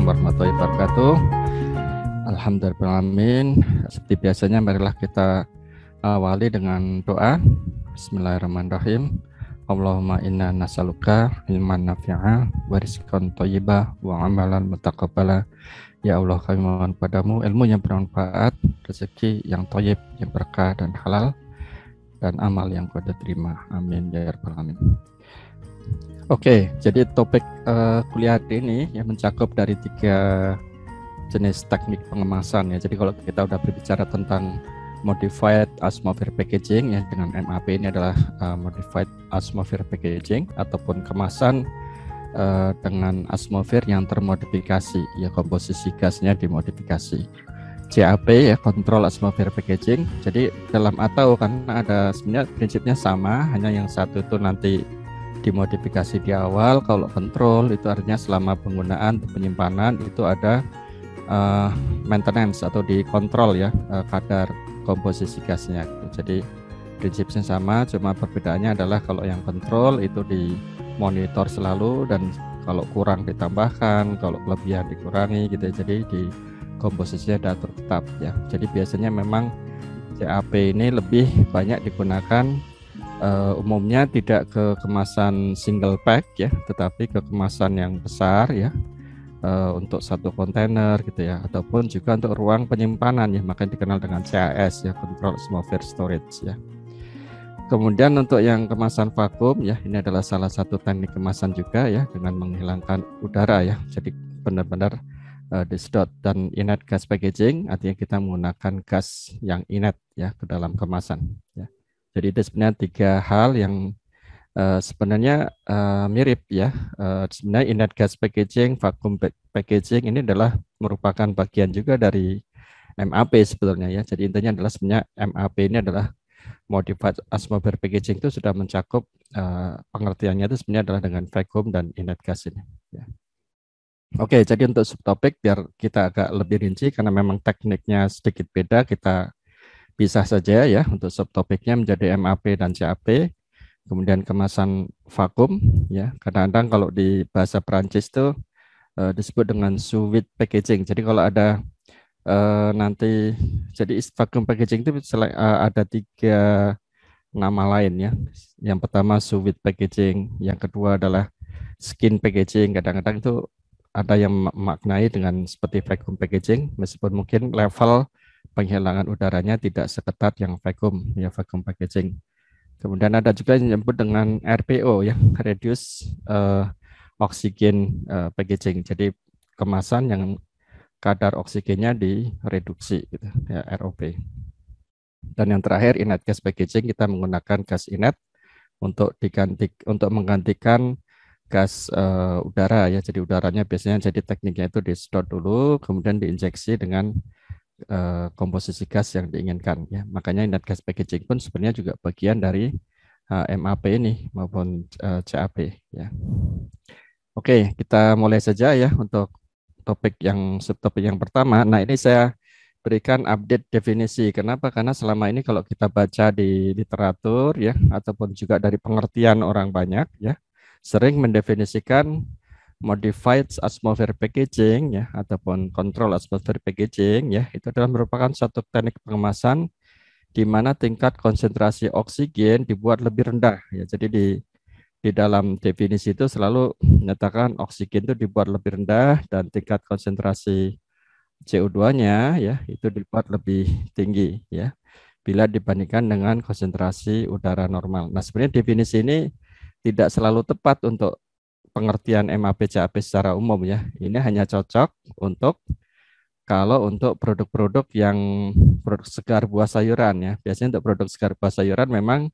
warahmatullahi wabarakatuh. Alhamdulillahirrahmanirrahim. Seperti biasanya, marilah kita awali dengan doa. Bismillahirrahmanirrahim. Allahumma inna nas'aluka ilman nafi'a wa rizqan thayyibah wa amalan mutaqabbala. Ya Allah, kami mohon padamu ilmu yang bermanfaat, rezeki yang thayyib, yang berkah dan halal, dan amal yang kau terima. Amin ya rabbal alamin. Oke, jadi topik kuliah hari ini yang mencakup dari 3 jenis teknik pengemasan ya. Jadi kalau kita udah berbicara tentang modified atmosphere packaging ya, dengan MAP ini adalah modified atmosphere packaging ataupun kemasan dengan atmosfer yang termodifikasi ya, komposisi gasnya dimodifikasi. CAP ya, control atmosphere packaging. Jadi dalam atau karena ada sebenarnya prinsipnya sama, hanya yang satu itu nanti dimodifikasi di awal. Kalau kontrol itu artinya selama penggunaan penyimpanan itu ada maintenance atau dikontrol ya, kadar komposisi gasnya. Jadi prinsipnya sama, cuma perbedaannya adalah kalau yang kontrol itu dimonitor selalu, dan kalau kurang ditambahkan, kalau kelebihan dikurangi gitu. Jadi di komposisinya diatur tetap ya. Jadi biasanya memang CAP ini lebih banyak digunakan umumnya tidak ke kemasan single pack ya, tetapi ke kemasan yang besar ya, untuk satu kontainer gitu ya, ataupun juga untuk ruang penyimpanan ya, makanya dikenal dengan CAS ya, Control Atmosphere Storage ya. Kemudian untuk yang kemasan vakum ya, ini adalah salah satu teknik kemasan juga ya, dengan menghilangkan udara ya, jadi benar-benar disedot. Dan inert gas packaging artinya kita menggunakan gas yang inert ya ke dalam kemasan ya. Jadi itu sebenarnya 3 hal yang sebenarnya mirip ya. Sebenarnya inert gas packaging, vacuum packaging ini adalah merupakan bagian juga dari MAP sebetulnya ya. Jadi intinya adalah sebenarnya MAP ini adalah modified atmosphere packaging, itu sudah mencakup pengertiannya itu sebenarnya adalah dengan vacuum dan inert gas ini ya. Oke, jadi untuk subtopik biar kita agak lebih rinci karena memang tekniknya sedikit beda, kita pisah saja ya untuk subtopiknya menjadi MAP dan CAP. Kemudian kemasan vakum ya, kadang-kadang kalau di bahasa Prancis itu disebut dengan sous vide packaging. Jadi kalau ada nanti, jadi vacuum packaging itu ada 3 nama lain ya. Yang pertama sous vide packaging, yang kedua adalah skin packaging. Kadang-kadang itu ada yang memaknai dengan seperti vacuum packaging, meskipun mungkin level penghilangan udaranya tidak seketat yang vacuum ya, vacuum packaging. Kemudian ada juga yang disebut dengan RPO ya, reduce oxygen packaging. Jadi kemasan yang kadar oksigennya direduksi gitu ya, ROP. Dan yang terakhir inert gas packaging, kita menggunakan gas inert untuk menggantikan gas udara ya. Jadi udaranya biasanya, jadi tekniknya itu disedot dulu, kemudian diinjeksi dengan komposisi gas yang diinginkan ya. Makanya inert gas packaging pun sebenarnya juga bagian dari MAP ini maupun CAP ya. Oke, kita mulai saja ya untuk subtopik yang pertama. Nah, ini saya berikan update definisi. Kenapa? Karena selama ini kalau kita baca di literatur ya, ataupun juga dari pengertian orang banyak ya, sering mendefinisikan modified atmosphere packaging ya, ataupun control atmosphere packaging ya, itu adalah merupakan suatu teknik pengemasan di mana tingkat konsentrasi oksigen dibuat lebih rendah ya. Jadi di dalam definisi itu selalu menyatakan oksigen itu dibuat lebih rendah dan tingkat konsentrasi CO2-nya ya itu dibuat lebih tinggi ya, bila dibandingkan dengan konsentrasi udara normal. Nah, sebenarnya definisi ini tidak selalu tepat untuk pengertian MAP CAP secara umum ya. Ini hanya cocok untuk kalau untuk produk-produk yang produk segar buah sayuran ya. Biasanya untuk produk segar buah sayuran memang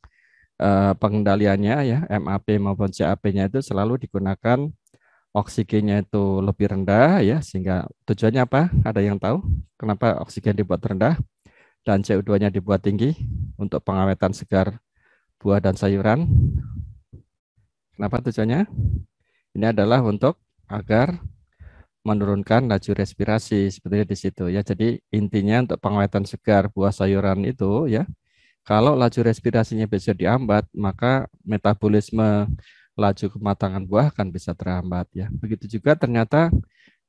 pengendaliannya ya, MAP maupun CAP-nya itu selalu digunakan oksigennya itu lebih rendah ya, sehingga tujuannya apa? Ada yang tahu kenapa oksigen dibuat rendah dan CO2-nya dibuat tinggi untuk pengawetan segar buah dan sayuran? Kenapa tujuannya? Ini adalah untuk agar menurunkan laju respirasi seperti di situ ya. Jadi intinya untuk pengawetan segar buah sayuran itu ya, kalau laju respirasinya bisa dihambat, maka metabolisme laju kematangan buah akan bisa terhambat ya. Begitu juga ternyata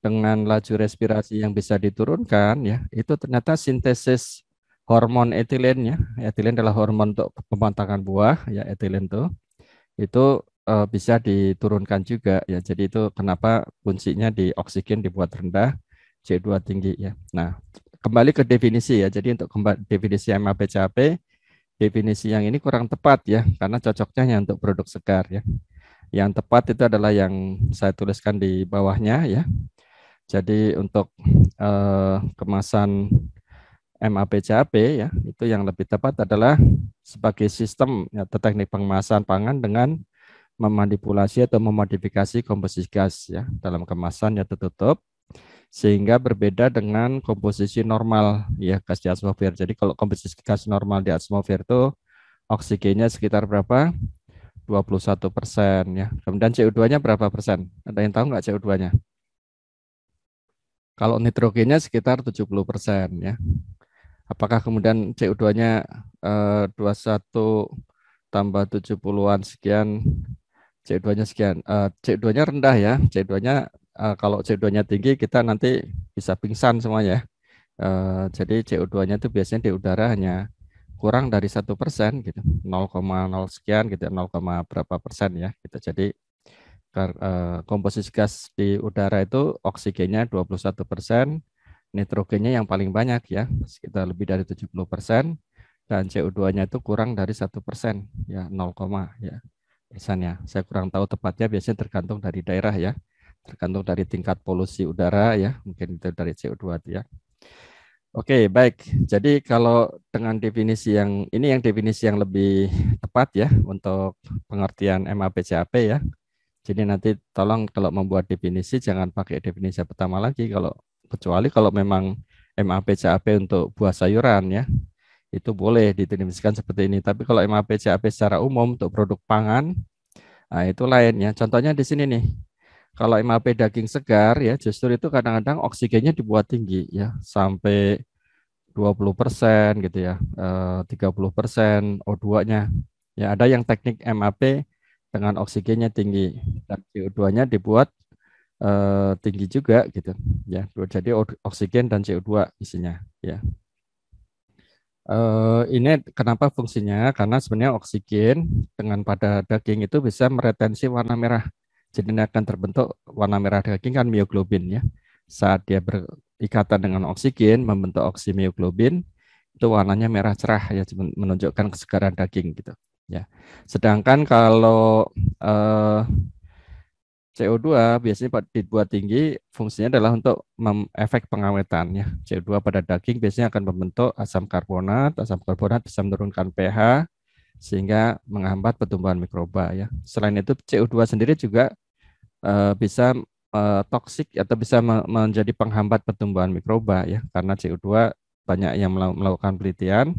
dengan laju respirasi yang bisa diturunkan ya, itu ternyata sintesis hormon etilen ya. Etilen adalah hormon untuk pematangan buah ya, etilen itu bisa diturunkan juga ya. Jadi itu kenapa kuncinya di oksigen dibuat rendah, C2 tinggi ya. Nah, kembali ke definisi ya. Jadi untuk definisi MAP-CAP, definisi yang ini kurang tepat ya, karena cocoknya hanya untuk produk segar ya. Yang tepat itu adalah yang saya tuliskan di bawahnya ya. Jadi untuk kemasan MAP-CAP ya, itu yang lebih tepat adalah sebagai sistem atau teknik pengemasan pangan dengan memanipulasi atau memodifikasi komposisi gas ya dalam kemasan yang tertutup sehingga berbeda dengan komposisi normal ya gas di atmosfer. Jadi kalau komposisi gas normal di atmosfer itu oksigennya sekitar berapa? 21% ya. Kemudian CO2-nya berapa persen? Ada yang tahu nggak CO2-nya? Kalau nitrogennya sekitar 70% ya. Apakah kemudian CO2-nya 21 tambah 70-an sekian, CO2-nya sekian. CO2-nya rendah ya. CO2-nya kalau CO2-nya tinggi kita nanti bisa pingsan semuanya. Jadi CO2-nya itu biasanya di udara hanya kurang dari 1% gitu, 0,0 sekian gitu, 0, berapa persen ya gitu. Jadi komposisi gas di udara itu oksigennya 21%, nitrogennya yang paling banyak ya, sekitar lebih dari 70%, dan CO2-nya itu kurang dari 1% ya, 0, ya persennya. Saya kurang tahu tepatnya, biasanya tergantung dari daerah ya, tergantung dari tingkat polusi udara ya, mungkin itu dari CO2 itu ya. Oke, baik. Jadi kalau dengan definisi yang ini, yang definisi yang lebih tepat ya untuk pengertian MAP-CAP ya. Jadi nanti tolong kalau membuat definisi jangan pakai definisi yang pertama lagi, kalau kecuali kalau memang MAP-CAP untuk buah sayuran ya, itu boleh didefinisikan seperti ini. Tapi kalau MAP-CAP secara umum untuk produk pangan, nah itu lain ya. Contohnya di sini nih. Kalau MAP daging segar ya, justru itu kadang-kadang oksigennya dibuat tinggi ya, sampai 20% gitu ya, 30% O2-nya. Ya, ada yang teknik MAP dengan oksigennya tinggi dan CO2-nya dibuat tinggi juga gitu. Ya, jadi oksigen dan CO2 isinya ya. Ini kenapa fungsinya? Karena sebenarnya oksigen dengan pada daging itu bisa meretensi warna merah. Jadi ini akan terbentuk warna merah daging kan mioglobin ya. Saat dia berikatan dengan oksigen membentuk oksimioglobin, itu warnanya merah cerah ya, menunjukkan kesegaran daging gitu ya. Sedangkan kalau CO2 biasanya dibuat tinggi, fungsinya adalah untuk efek pengawetan ya. CO2 pada daging biasanya akan membentuk asam karbonat bisa menurunkan pH sehingga menghambat pertumbuhan mikroba ya. Selain itu CO2 sendiri juga bisa toksik atau bisa menjadi penghambat pertumbuhan mikroba ya, karena CO2 banyak yang melakukan penelitian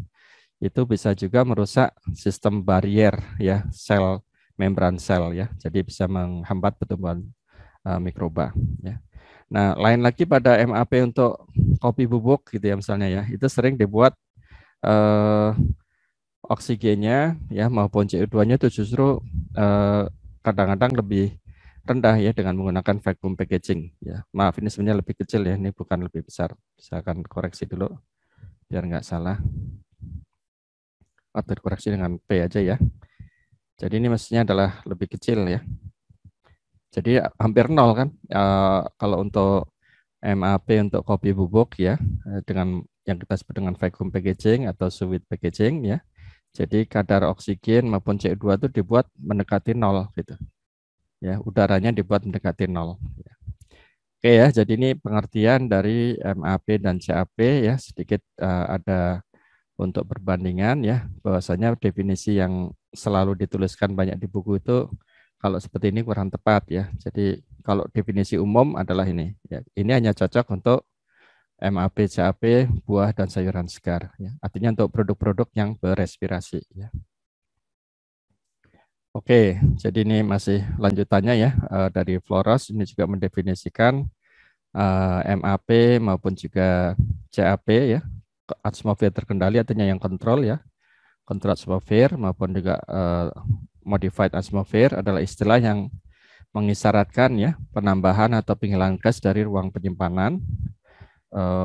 itu bisa juga merusak sistem barier ya, sel membran sel ya, jadi bisa menghambat pertumbuhan mikroba ya. Nah, lain lagi pada MAP untuk kopi bubuk gitu ya misalnya ya, itu sering dibuat oksigennya ya maupun CO2-nya itu justru kadang-kadang lebih rendah ya dengan menggunakan vacuum packaging ya. Maaf ini sebenarnya lebih kecil ya, ini bukan lebih besar. Saya akan koreksi dulu biar nggak salah. Atau dikoreksi dengan P aja ya. Jadi ini mestinya adalah lebih kecil ya. Jadi hampir nol kan. Kalau untuk MAP untuk kopi bubuk ya, dengan yang kita sebut dengan vacuum packaging atau sous vide packaging ya. Jadi kadar oksigen maupun CO2 itu dibuat mendekati nol gitu. Ya, udaranya dibuat mendekati nol. Oke ya, jadi ini pengertian dari MAP dan CAP ya, sedikit ada untuk perbandingan ya, bahwasanya definisi yang selalu dituliskan banyak di buku itu kalau seperti ini kurang tepat ya. Jadi kalau definisi umum adalah ini ya. Ini hanya cocok untuk MAP, CAP, buah dan sayuran segar ya. Artinya untuk produk-produk yang berrespirasi ya. Oke, jadi ini masih lanjutannya ya dari Floros, ini juga mendefinisikan MAP maupun juga CAP ya, atmosfer terkendali artinya yang kontrol ya, kontrol atmosfer maupun juga modified atmosphere adalah istilah yang mengisyaratkan ya penambahan atau penghilangan gas dari ruang penyimpanan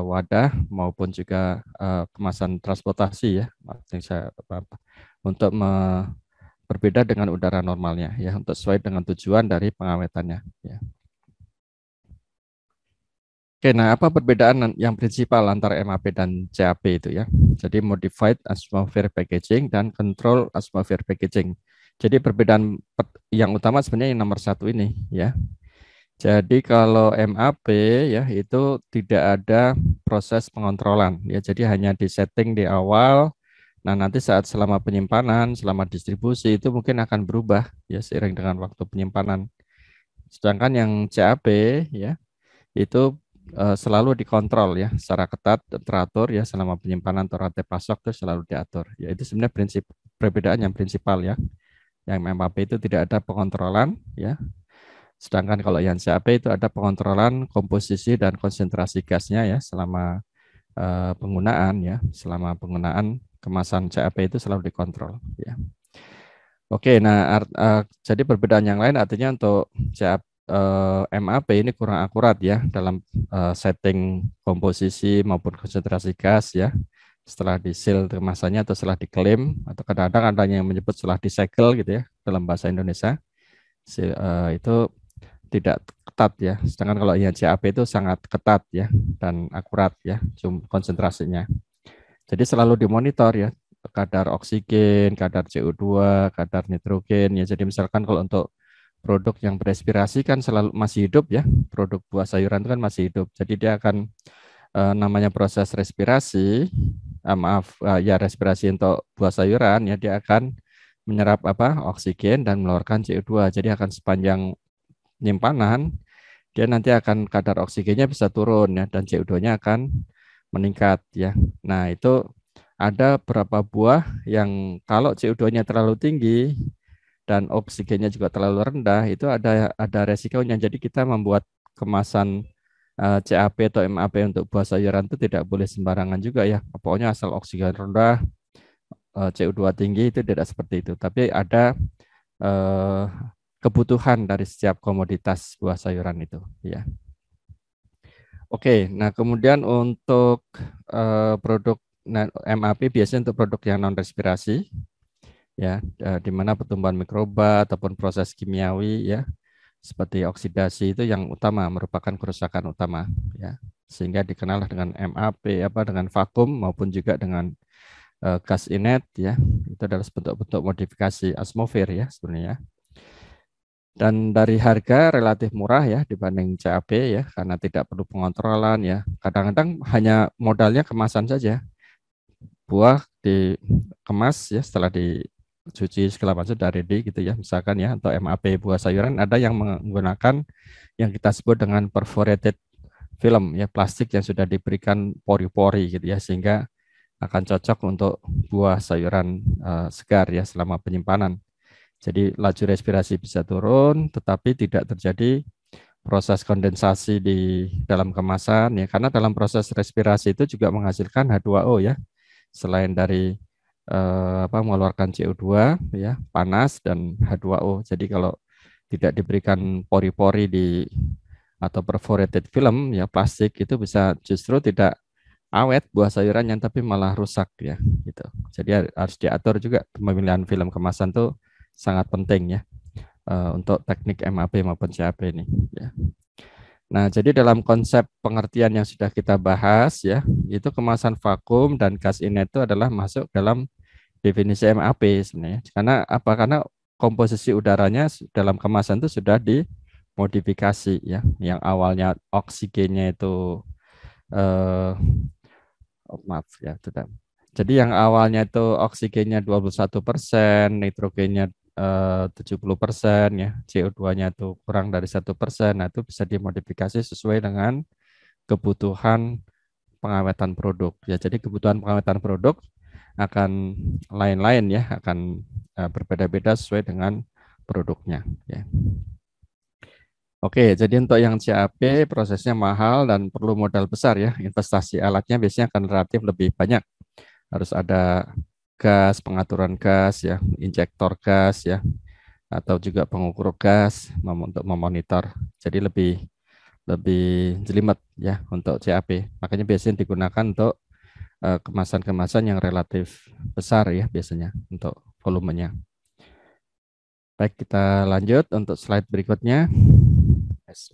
wadah maupun juga kemasan transportasi ya, untuk berbeda dengan udara normalnya ya, untuk sesuai dengan tujuan dari pengawetannya ya. Oke, nah apa perbedaan yang prinsipal antara MAP dan CAP itu ya? Jadi Modified Atmosphere Packaging dan Control Atmosphere Packaging. Jadi perbedaan yang utama sebenarnya yang nomor satu ini ya. Jadi kalau MAP ya itu tidak ada proses pengontrolan ya. Jadi hanya di setting di awal. Nah nanti saat selama penyimpanan, selama distribusi itu mungkin akan berubah ya seiring dengan waktu penyimpanan. Sedangkan yang CAP ya itu selalu dikontrol ya secara ketat, teratur ya selama penyimpanan atau rantai pasok itu selalu diatur. Ya itu sebenarnya prinsip perbedaan yang prinsipal ya. Yang MAP itu tidak ada pengontrolan ya. Sedangkan kalau yang CAP itu ada pengontrolan komposisi dan konsentrasi gasnya ya selama penggunaan ya, selama penggunaan kemasan CAP itu selalu dikontrol ya. Oke, nah jadi perbedaan yang lain artinya untuk CAP MAP ini kurang akurat ya dalam setting komposisi maupun konsentrasi gas ya setelah disil kemasannya atau setelah diklaim atau kadang-kadang ada yang menyebut setelah disegel gitu ya dalam bahasa Indonesia itu tidak ketat ya. Sedangkan kalau yang CAP itu sangat ketat ya dan akurat ya konsentrasinya. Jadi selalu dimonitor ya kadar oksigen, kadar CO2, kadar nitrogen ya. Jadi misalkan kalau untuk produk yang berespirasi kan selalu masih hidup ya. Produk buah sayuran itu kan masih hidup. Jadi dia akan namanya proses respirasi, ya respirasi untuk buah sayuran ya dia akan menyerap oksigen dan mengeluarkan CO2. Jadi akan sepanjang penyimpanan dia nanti akan kadar oksigennya bisa turun ya dan CO2-nya akan meningkat ya. Nah, itu ada beberapa buah yang kalau CO2-nya terlalu tinggi dan oksigennya juga terlalu rendah, itu ada resikonya. Jadi kita membuat kemasan CAP atau MAP untuk buah sayuran itu tidak boleh sembarangan juga ya. Pokoknya asal oksigen rendah, CO2 tinggi itu tidak seperti itu. Tapi ada eh, kebutuhan dari setiap komoditas buah sayuran itu ya. Oke, nah kemudian untuk produk MAP biasanya untuk produk yang non respirasi ya, di mana pertumbuhan mikroba ataupun proses kimiawi ya seperti oksidasi itu yang utama merupakan kerusakan utama ya. Sehingga dikenal dengan MAP dengan vakum maupun juga dengan gas inet ya. Itu adalah bentuk-bentuk modifikasi atmosfer ya sebenarnya. Dan dari harga relatif murah ya dibanding CAP ya karena tidak perlu pengontrolan ya. Kadang-kadang hanya modalnya kemasan saja. Buah dikemas ya setelah dicuci segala macam dari ready gitu ya. Misalkan ya untuk MAP buah sayuran ada yang menggunakan yang kita sebut dengan perforated film ya, plastik yang sudah diberikan pori-pori gitu ya sehingga akan cocok untuk buah sayuran segar ya selama penyimpanan. Jadi laju respirasi bisa turun, tetapi tidak terjadi proses kondensasi di dalam kemasan ya, karena dalam proses respirasi itu juga menghasilkan H2O ya, selain dari mengeluarkan CO2 ya, panas dan H2O. Jadi kalau tidak diberikan pori-pori atau perforated film ya plastik itu bisa justru tidak awet buah sayurannya tapi malah rusak ya gitu. Jadi harus diatur juga pemilihan film kemasan tuh sangat penting ya untuk teknik MAP maupun CAP ini ya. Nah, jadi dalam konsep pengertian yang sudah kita bahas ya, itu kemasan vakum dan gas inet itu adalah masuk dalam definisi MAP sebenarnya. Karena apa? Karena komposisi udaranya dalam kemasan itu sudah dimodifikasi ya. Yang awalnya oksigennya itu maaf ya, tidak. Jadi yang awalnya itu oksigennya 21%, nitrogennya 70% ya, CO2-nya itu kurang dari 1%. Nah, itu bisa dimodifikasi sesuai dengan kebutuhan pengawetan produk. Ya, jadi kebutuhan pengawetan produk akan lain-lain ya, akan berbeda-beda sesuai dengan produknya ya. Oke, jadi untuk yang CAP prosesnya mahal dan perlu modal besar ya. Investasi alatnya biasanya akan relatif lebih banyak. Harus ada gas, pengaturan gas ya, injektor gas ya. atau juga pengukur gas untuk memonitor. Jadi lebih lebih jelimet ya untuk CAP. Makanya biasanya digunakan untuk kemasan-kemasan yang relatif besar ya biasanya untuk volumenya. Baik, kita lanjut untuk slide berikutnya. Yes,